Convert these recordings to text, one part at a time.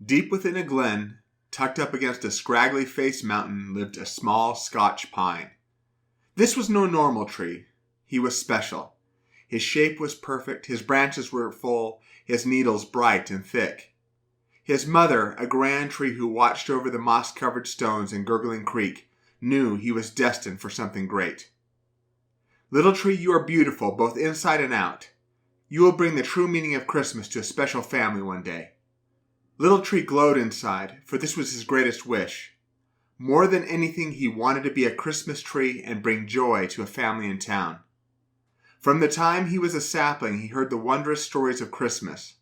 Deep within a glen, tucked up against a scraggly-faced mountain, lived a small Scotch pine. This was no normal tree. He was special. His shape was perfect, his branches were full, his needles bright and thick. His mother, a grand tree who watched over the moss-covered stones in Gurgling Creek, knew he was destined for something great. Little tree, you are beautiful, both inside and out. You will bring the true meaning of Christmas to a special family one day. Little tree glowed inside, for this was his greatest wish. More than anything, he wanted to be a Christmas tree and bring joy to a family in town. From the time he was a sapling, he heard the wondrous stories of Christmas.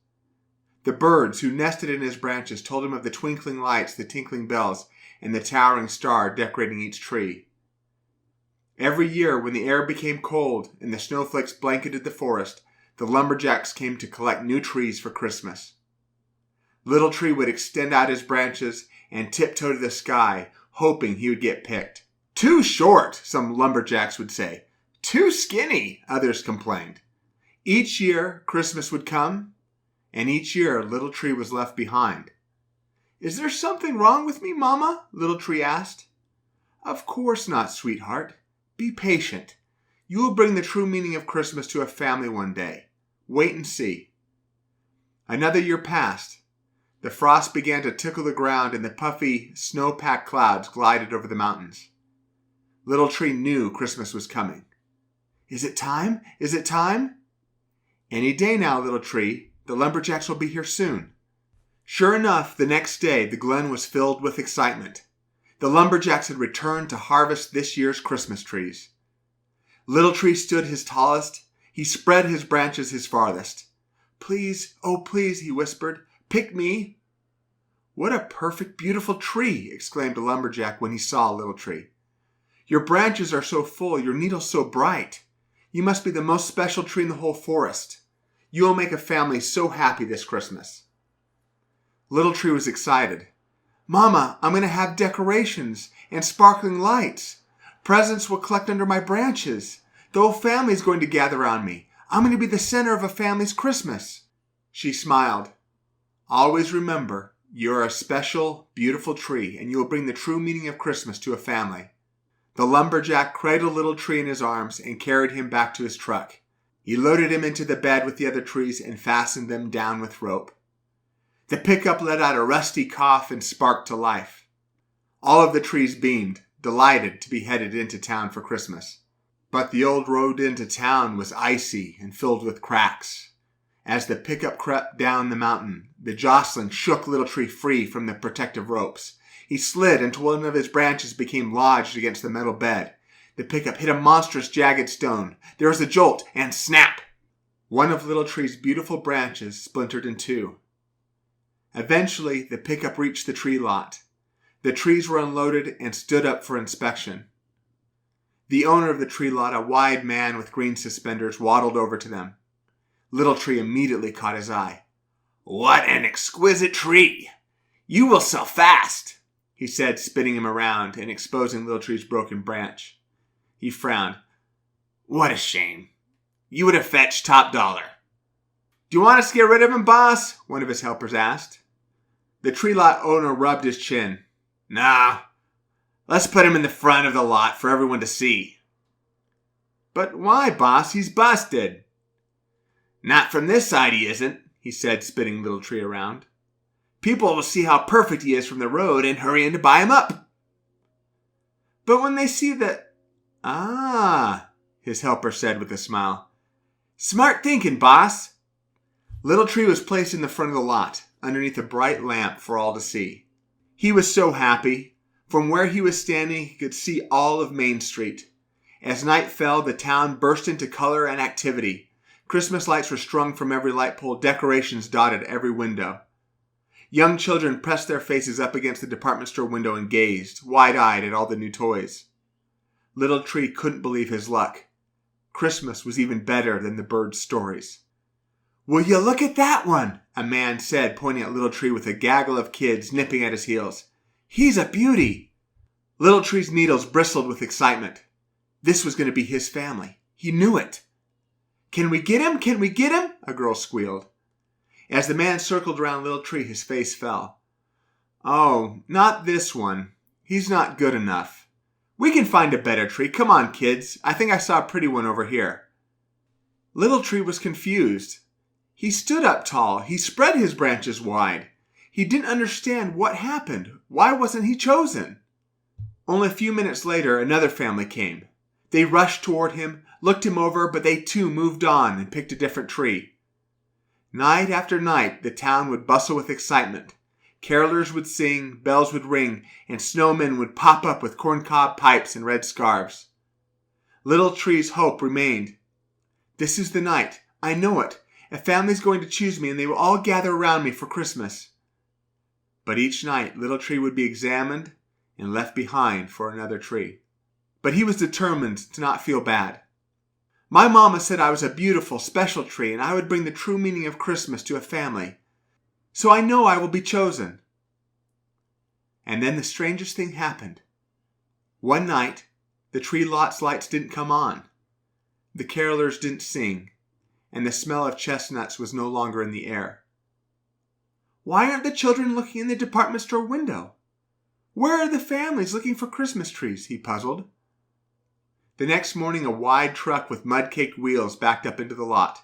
The birds who nested in his branches told him of the twinkling lights, the tinkling bells, and the towering star decorating each tree. Every year, when the air became cold and the snowflakes blanketed the forest, the lumberjacks came to collect new trees for Christmas. Little Tree would extend out his branches and tiptoe to the sky, hoping he would get picked. "Too short," some lumberjacks would say. "Too skinny," others complained. Each year, Christmas would come, and each year, Little Tree was left behind. "Is there something wrong with me, Mama?" Little Tree asked. "Of course not, sweetheart. Be patient. You will bring the true meaning of Christmas to a family one day. Wait and see." Another year passed. The frost began to tickle the ground and the puffy, snow-packed clouds glided over the mountains. Little Tree knew Christmas was coming. "Is it time? Is it time?" "Any day now, Little Tree. The lumberjacks will be here soon." Sure enough, the next day the glen was filled with excitement. The lumberjacks had returned to harvest this year's Christmas trees. Little Tree stood his tallest. He spread his branches his farthest. "Please, oh please," he whispered, "pick me." "What a perfect, beautiful tree!" exclaimed a lumberjack when he saw Little Tree. "Your branches are so full, your needles so bright. You must be the most special tree in the whole forest. You will make a family so happy this Christmas." Little Tree was excited. "Mama, I'm going to have decorations and sparkling lights. Presents will collect under my branches. The whole family is going to gather around me. I'm going to be the center of a family's Christmas." She smiled. "Always remember, you are a special, beautiful tree, and you will bring the true meaning of Christmas to a family." The lumberjack cradled Little Tree in his arms and carried him back to his truck. He loaded him into the bed with the other trees and fastened them down with rope. The pickup let out a rusty cough and sparked to life. All of the trees beamed, delighted to be headed into town for Christmas. But the old road into town was icy and filled with cracks. As the pickup crept down the mountain, the jostling shook Little Tree free from the protective ropes. He slid until one of his branches became lodged against the metal bed. The pickup hit a monstrous jagged stone. There was a jolt and snap. One of Little Tree's beautiful branches splintered in two. Eventually, the pickup reached the tree lot. The trees were unloaded and stood up for inspection. The owner of the tree lot, a wide man with green suspenders, waddled over to them. Little Tree immediately caught his eye. "What an exquisite tree! You will sell fast," he said, spinning him around and exposing Little Tree's broken branch. He frowned. "What a shame. You would have fetched top dollar." "Do you want us to get rid of him, boss?" one of his helpers asked. The tree lot owner rubbed his chin. "Nah, let's put him in the front of the lot for everyone to see." "But why, boss? He's busted." "Not from this side he isn't," he said, spinning Little Tree around. "People will see how perfect he is from the road and hurry in to buy him up." "But when they see that—" "Ah," his helper said with a smile. "Smart thinking, boss." Little Tree was placed in the front of the lot, underneath a bright lamp for all to see. He was so happy. From where he was standing, he could see all of Main Street. As night fell, the town burst into color and activity. Christmas lights were strung from every light pole, decorations dotted every window. Young children pressed their faces up against the department store window and gazed, wide-eyed, at all the new toys. Little Tree couldn't believe his luck. Christmas was even better than the birds' stories. "Will you look at that one?" a man said, pointing at Little Tree with a gaggle of kids nipping at his heels. "He's a beauty." Little Tree's needles bristled with excitement. This was going to be his family. He knew it. "Can we get him? Can we get him?" a girl squealed. As the man circled around Little Tree, his face fell. "Oh, not this one. He's not good enough. We can find a better tree. Come on, kids. I think I saw a pretty one over here." Little Tree was confused. He stood up tall. He spread his branches wide. He didn't understand what happened. Why wasn't he chosen? Only a few minutes later, another family came. They rushed toward him, looked him over, but they too moved on and picked a different tree. Night after night, the town would bustle with excitement. Carolers would sing, bells would ring, and snowmen would pop up with corncob pipes and red scarves. Little Tree's hope remained. "This is the night. I know it. A family's going to choose me, and they will all gather around me for Christmas." But each night, Little Tree would be examined and left behind for another tree. But he was determined to not feel bad. "My mama said I was a beautiful, special tree, and I would bring the true meaning of Christmas to a family. So I know I will be chosen." And then the strangest thing happened. One night, the tree lot's lights didn't come on. The carolers didn't sing, and the smell of chestnuts was no longer in the air. Why aren't the children looking in the department store window? Where are the families looking for Christmas trees? He puzzled. The next morning, a wide truck with mud-caked wheels backed up into the lot.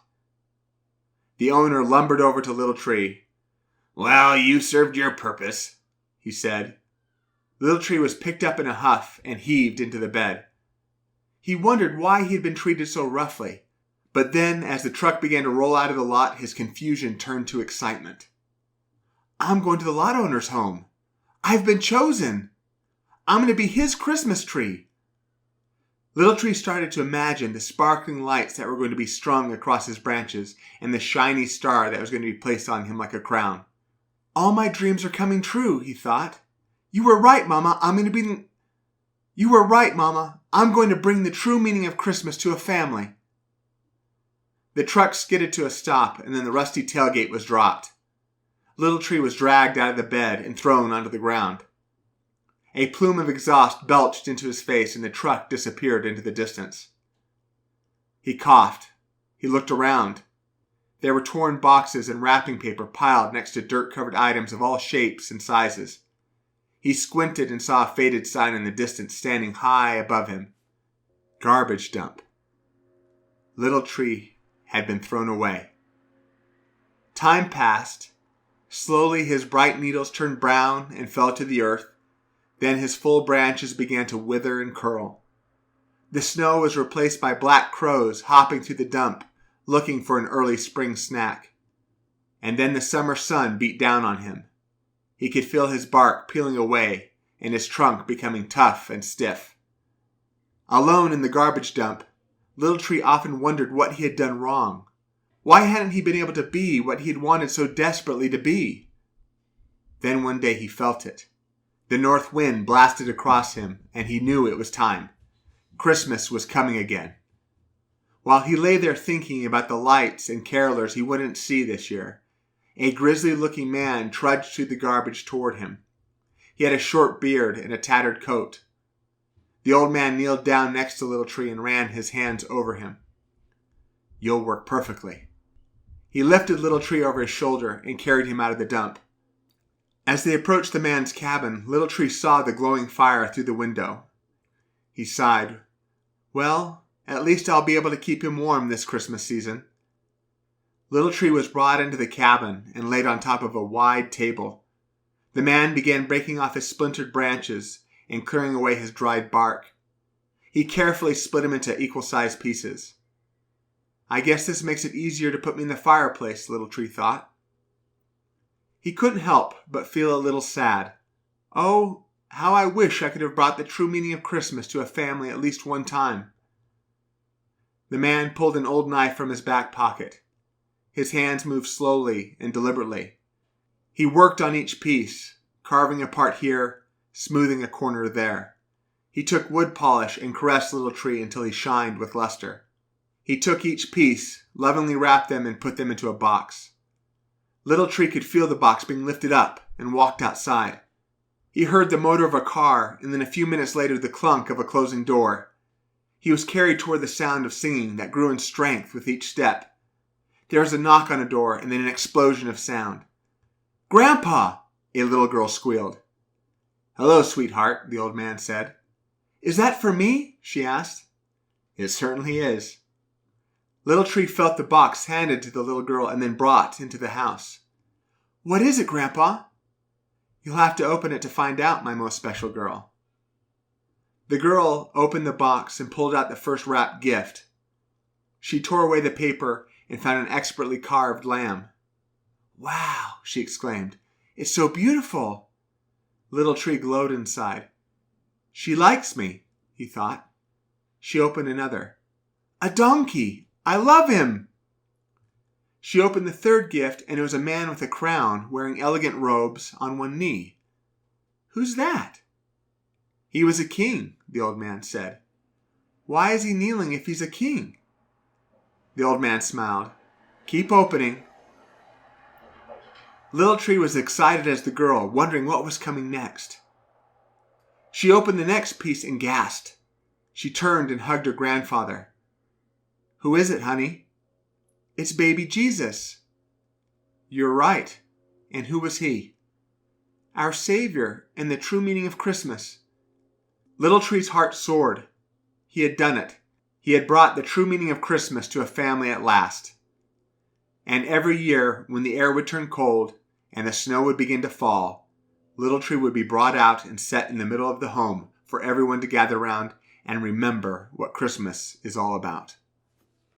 The owner lumbered over to Little Tree. "Well, you served your purpose," he said. Little Tree was picked up in a huff and heaved into the bed. He wondered why he had been treated so roughly, but then, as the truck began to roll out of the lot, his confusion turned to excitement. "I'm going to the lot owner's home. I've been chosen. I'm going to be his Christmas tree." Little Tree started to imagine the sparkling lights that were going to be strung across his branches and the shiny star that was going to be placed on him like a crown. "All my dreams are coming true," he thought. You were right, Mama. You were right, Mama. I'm going to bring the true meaning of Christmas to a family." The truck skidded to a stop, and then the rusty tailgate was dropped. Little Tree was dragged out of the bed and thrown onto the ground. A plume of exhaust belched into his face, and the truck disappeared into the distance. He coughed. He looked around. There were torn boxes and wrapping paper piled next to dirt-covered items of all shapes and sizes. He squinted and saw a faded sign in the distance standing high above him. Garbage dump. Little Tree had been thrown away. Time passed. Slowly his bright needles turned brown and fell to the earth. Then his full branches began to wither and curl. The snow was replaced by black crows hopping through the dump, looking for an early spring snack. And then the summer sun beat down on him. He could feel his bark peeling away and his trunk becoming tough and stiff. Alone in the garbage dump, Little Tree often wondered what he had done wrong. Why hadn't he been able to be what he had wanted so desperately to be? Then one day he felt it. The north wind blasted across him, and he knew it was time. Christmas was coming again. While he lay there thinking about the lights and carolers he wouldn't see this year, a grisly-looking man trudged through the garbage toward him. He had a short beard and a tattered coat. The old man kneeled down next to Little Tree and ran his hands over him. "You'll work perfectly." He lifted Little Tree over his shoulder and carried him out of the dump. As they approached the man's cabin, Little Tree saw the glowing fire through the window. He sighed. "Well, at least I'll be able to keep him warm this Christmas season." Little Tree was brought into the cabin and laid on top of a wide table. The man began breaking off his splintered branches and clearing away his dried bark. He carefully split him into equal-sized pieces. "I guess this makes it easier to put me in the fireplace," Little Tree thought. He couldn't help but feel a little sad. Oh, how I wish I could have brought the true meaning of Christmas to a family at least one time. The man pulled an old knife from his back pocket. His hands moved slowly and deliberately. He worked on each piece, carving a part here, smoothing a corner there. He took wood polish and caressed Little Tree until he shined with luster. He took each piece, lovingly wrapped them, and put them into a box. Little Tree could feel the box being lifted up and walked outside. He heard the motor of a car, and then a few minutes later the clunk of a closing door. He was carried toward the sound of singing that grew in strength with each step. There was a knock on a door and then an explosion of sound. "Grandpa! A little girl squealed. "Hello, sweetheart," the old man said. "Is that for me?" she asked. "It certainly is." Little Tree felt the box handed to the little girl and then brought into the house. "What is it, Grandpa?" "You'll have to open it to find out, my most special girl." The girl opened the box and pulled out the first wrapped gift. She tore away the paper and found an expertly carved lamb. "Wow," she exclaimed. "It's so beautiful." Little Tree glowed inside. "She likes me," he thought. She opened another. "A donkey! I love him!" She opened the third gift, and it was a man with a crown, wearing elegant robes, on one knee. "Who's that?" "He was a king," the old man said. "Why is he kneeling if he's a king?" The old man smiled. "Keep opening." Little Tree was excited as the girl, wondering what was coming next. She opened the next piece and gasped. She turned and hugged her grandfather. "Who is it, honey?" "It's baby Jesus." "You're right. And who was he?" "Our Savior and the true meaning of Christmas." Little Tree's heart soared. He had done it. He had brought the true meaning of Christmas to a family at last. And every year, when the air would turn cold and the snow would begin to fall, Little Tree would be brought out and set in the middle of the home for everyone to gather round and remember what Christmas is all about.